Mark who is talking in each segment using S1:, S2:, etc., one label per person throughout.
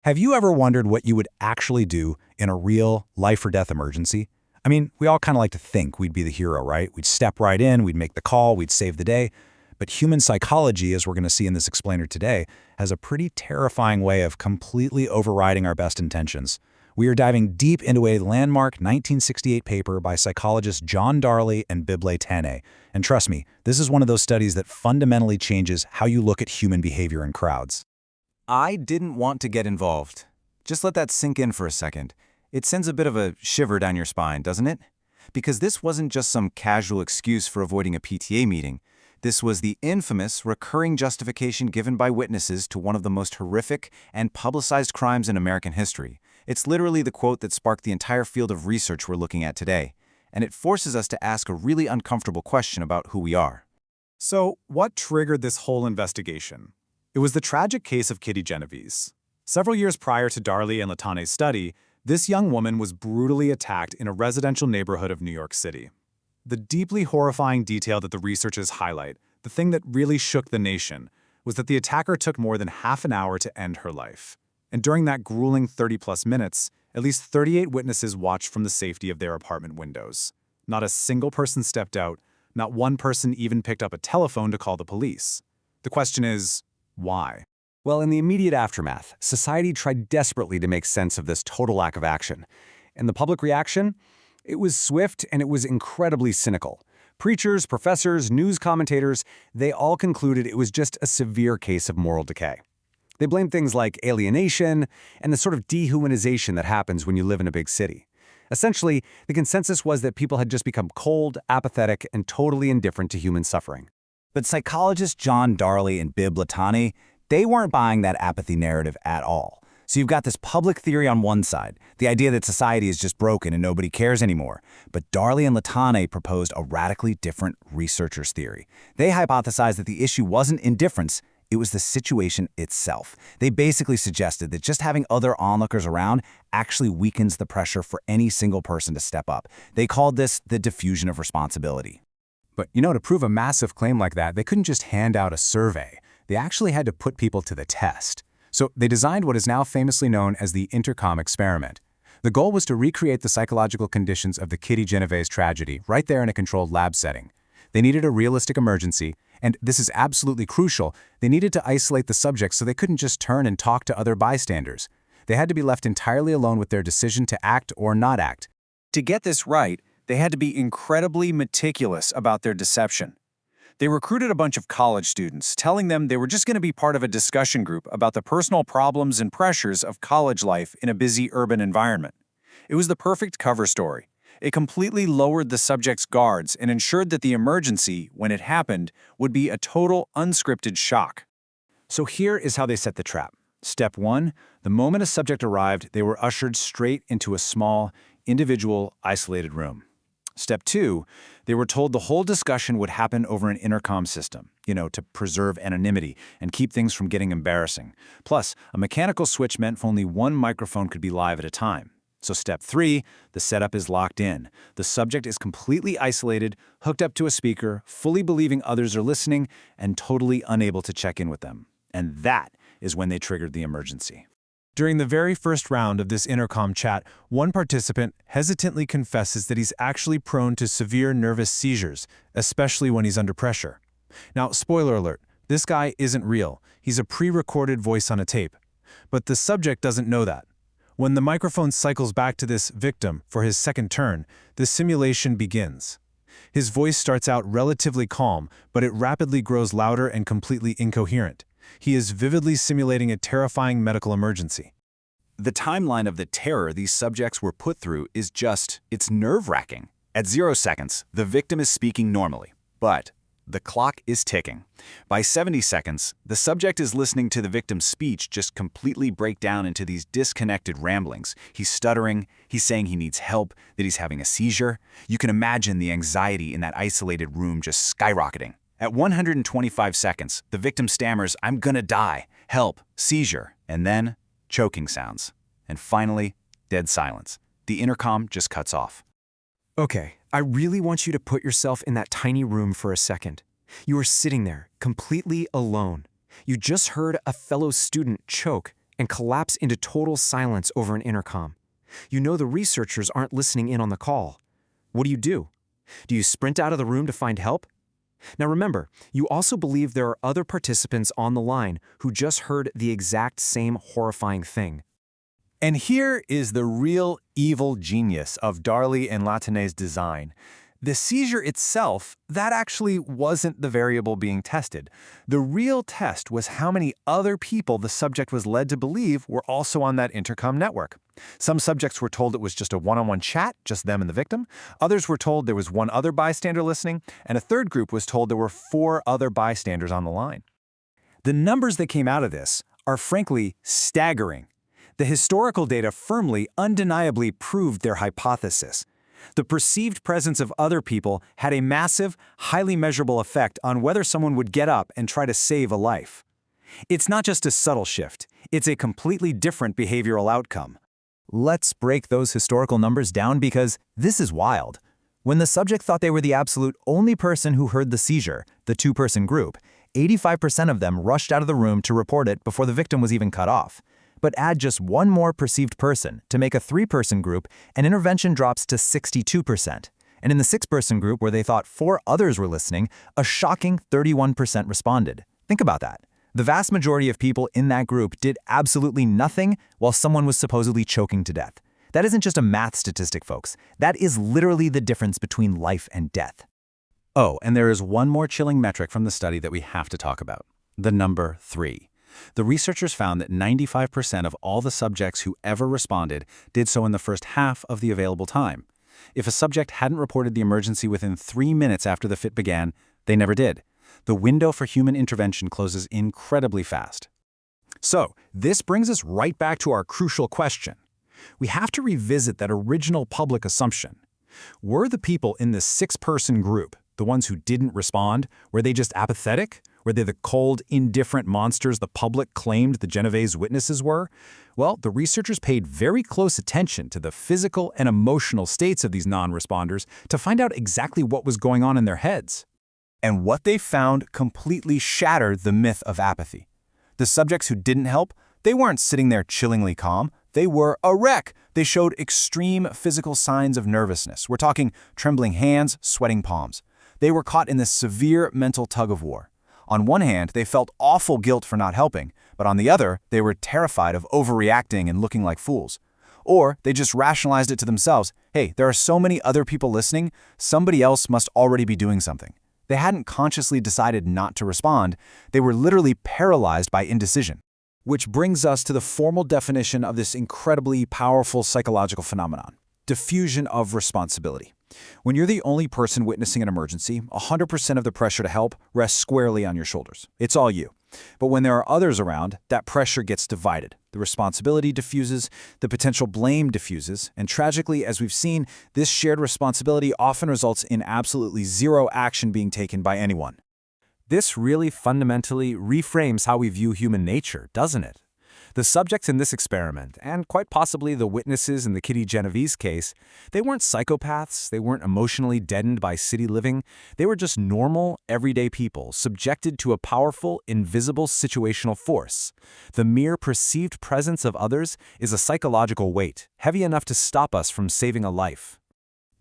S1: Have you ever wondered what you would actually do in a real life or death emergency? I mean, we all kind of like to think we'd be the hero, right? We'd step right in, we'd make the call, we'd save the day. But human psychology, as we're going to see in this explainer today, has a pretty terrifying way of completely overriding our best intentions. We are diving deep into a landmark 1968 paper by psychologists Darley and Bibb Latané. And trust me, this is one of those studies that fundamentally changes how you look at human behavior in crowds.
S2: I didn't want to get involved. Just let that sink in for a second. It sends a bit of a shiver down your spine, doesn't it? Because this wasn't just some casual excuse for avoiding a PTA meeting. This was the infamous, recurring justification given by witnesses to one of the most horrific and publicized crimes in American history. It's literally the quote that sparked the entire field of research we're looking at today. And it forces us to ask a really uncomfortable question about who we are.
S3: So, what triggered this whole investigation? It was the tragic case of Kitty Genovese. Several years prior to Darley and Latané's study, this young woman was brutally attacked in a residential neighborhood of New York City. The deeply horrifying detail that the researchers highlight, the thing that really shook the nation, was that the attacker took more than half an hour to end her life. And during that grueling 30-plus minutes, at least 38 witnesses watched from the safety of their apartment windows. Not a single person stepped out, not one person even picked up a telephone to call the police. The question is, why?
S4: Well, in the immediate aftermath, society tried desperately to make sense of this total lack of action. And the public reaction? It was swift and it was incredibly cynical. Preachers, professors, news commentators, they all concluded it was just a severe case of moral decay. They blamed things like alienation and the sort of dehumanization that happens when you live in a big city. Essentially, the consensus was that people had just become cold, apathetic, and totally indifferent to human suffering.
S2: But psychologists Darley and Bibb Latané, they weren't buying that apathy narrative at all. So you've got this public theory on one side, the idea that society is just broken and nobody cares anymore. But Darley and Latané proposed a radically different researchers' theory. They hypothesized that the issue wasn't indifference, it was the situation itself. They basically suggested that just having other onlookers around actually weakens the pressure for any single person to step up. They called this the diffusion of responsibility.
S5: But, to prove a massive claim like that, they couldn't just hand out a survey. They actually had to put people to the test. So they designed what is now famously known as the intercom experiment. The goal was to recreate the psychological conditions of the Kitty Genovese tragedy right there in a controlled lab setting. They needed a realistic emergency, and this is absolutely crucial, they needed to isolate the subjects so they couldn't just turn and talk to other bystanders. They had to be left entirely alone with their decision to act or not act.
S6: To get this right, they had to be incredibly meticulous about their deception. They recruited a bunch of college students, telling them they were just going to be part of a discussion group about the personal problems and pressures of college life in a busy urban environment. It was the perfect cover story. It completely lowered the subject's guards and ensured that the emergency, when it happened, would be a total unscripted shock.
S3: So here is how they set the trap. Step 1, the moment a subject arrived, they were ushered straight into a small, individual, isolated room. Step 2, they were told the whole discussion would happen over an intercom system, to preserve anonymity and keep things from getting embarrassing. Plus, a mechanical switch meant only one microphone could be live at a time. So step 3, the setup is locked in. The subject is completely isolated, hooked up to a speaker, fully believing others are listening, and totally unable to check in with them. And that is when they triggered the emergency.
S7: During the very first round of this intercom chat, one participant hesitantly confesses that he's actually prone to severe nervous seizures, especially when he's under pressure. Now, spoiler alert, this guy isn't real. He's a pre-recorded voice on a tape. But the subject doesn't know that. When the microphone cycles back to this victim for his second turn, the simulation begins. His voice starts out relatively calm, but it rapidly grows louder and completely incoherent. He is vividly simulating a terrifying medical emergency.
S2: The timeline of the terror these subjects were put through is it's nerve-wracking. At 0 seconds, the victim is speaking normally, but the clock is ticking. By 70 seconds, the subject is listening to the victim's speech just completely break down into these disconnected ramblings. He's stuttering, he's saying he needs help, that he's having a seizure. You can imagine the anxiety in that isolated room just skyrocketing. At 125 seconds, the victim stammers, "I'm gonna die, help, seizure," and then choking sounds. And finally, dead silence. The intercom just cuts off.
S8: Okay, I really want you to put yourself in that tiny room for a second. You are sitting there, completely alone. You just heard a fellow student choke, and collapse into total silence over an intercom. You know the researchers aren't listening in on the call. What do? Do you sprint out of the room to find help? Now remember, you also believe there are other participants on the line who just heard the exact same horrifying thing.
S2: And here is the real evil genius of Darley and Latané's design. The seizure itself, that actually wasn't the variable being tested. The real test was how many other people the subject was led to believe were also on that intercom network. Some subjects were told it was just a one-on-one chat, just them and the victim. Others were told there was one other bystander listening, and a third group was told there were 4 other bystanders on the line.
S3: The numbers that came out of this are frankly staggering. The historical data firmly, undeniably proved their hypothesis. The perceived presence of other people had a massive, highly measurable effect on whether someone would get up and try to save a life. It's not just a subtle shift, it's a completely different behavioral outcome.
S1: Let's break those historical numbers down because this is wild. When the subject thought they were the absolute only person who heard the seizure, the 2-person group, 85% of them rushed out of the room to report it before the victim was even cut off. But add just one more perceived person to make a 3-person group, and intervention drops to 62%. And in the 6-person group where they thought 4 others were listening, a shocking 31% responded. Think about that. The vast majority of people in that group did absolutely nothing while someone was supposedly choking to death. That isn't just a math statistic, folks. That is literally the difference between life and death.
S2: Oh, and there is one more chilling metric from the study that we have to talk about. The number 3. The researchers found that 95% of all the subjects who ever responded did so in the first half of the available time. If a subject hadn't reported the emergency within 3 minutes after the fit began, they never did. The window for human intervention closes incredibly fast.
S3: So, this brings us right back to our crucial question. We have to revisit that original public assumption. Were the people in this 6-person group, the ones who didn't respond, were they just apathetic? Were they the cold, indifferent monsters the public claimed the Genovese witnesses were? Well, the researchers paid very close attention to the physical and emotional states of these non-responders to find out exactly what was going on in their heads.
S2: And what they found completely shattered the myth of apathy. The subjects who didn't help, they weren't sitting there chillingly calm. They were a wreck. They showed extreme physical signs of nervousness. We're talking trembling hands, sweating palms. They were caught in this severe mental tug-of-war. On one hand, they felt awful guilt for not helping, but on the other, they were terrified of overreacting and looking like fools. Or they just rationalized it to themselves, hey, there are so many other people listening, somebody else must already be doing something. They hadn't consciously decided not to respond, they were literally paralyzed by indecision.
S3: Which brings us to the formal definition of this incredibly powerful psychological phenomenon: diffusion of responsibility. When you're the only person witnessing an emergency, 100% of the pressure to help rests squarely on your shoulders. It's all you. But when there are others around, that pressure gets divided. The responsibility diffuses, the potential blame diffuses, and tragically, as we've seen, this shared responsibility often results in absolutely zero action being taken by anyone.
S4: This really fundamentally reframes how we view human nature, doesn't it? The subjects in this experiment, and quite possibly the witnesses in the Kitty Genovese case, they weren't psychopaths, they weren't emotionally deadened by city living, they were just normal, everyday people subjected to a powerful, invisible situational force. The mere perceived presence of others is a psychological weight, heavy enough to stop us from saving a life.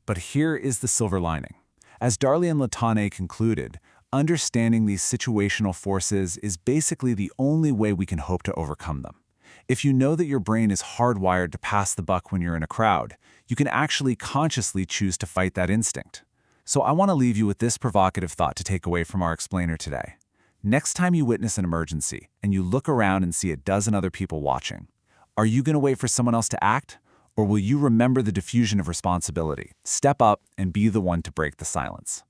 S5: But here is the silver lining. As Darley and Latané concluded, understanding these situational forces is basically the only way we can hope to overcome them. If you know that your brain is hardwired to pass the buck when you're in a crowd, you can actually consciously choose to fight that instinct. So I want to leave you with this provocative thought to take away from our explainer today. Next time you witness an emergency and you look around and see a dozen other people watching, are you going to wait for someone else to act? Or will you remember the diffusion of responsibility, step up, and be the one to break the silence?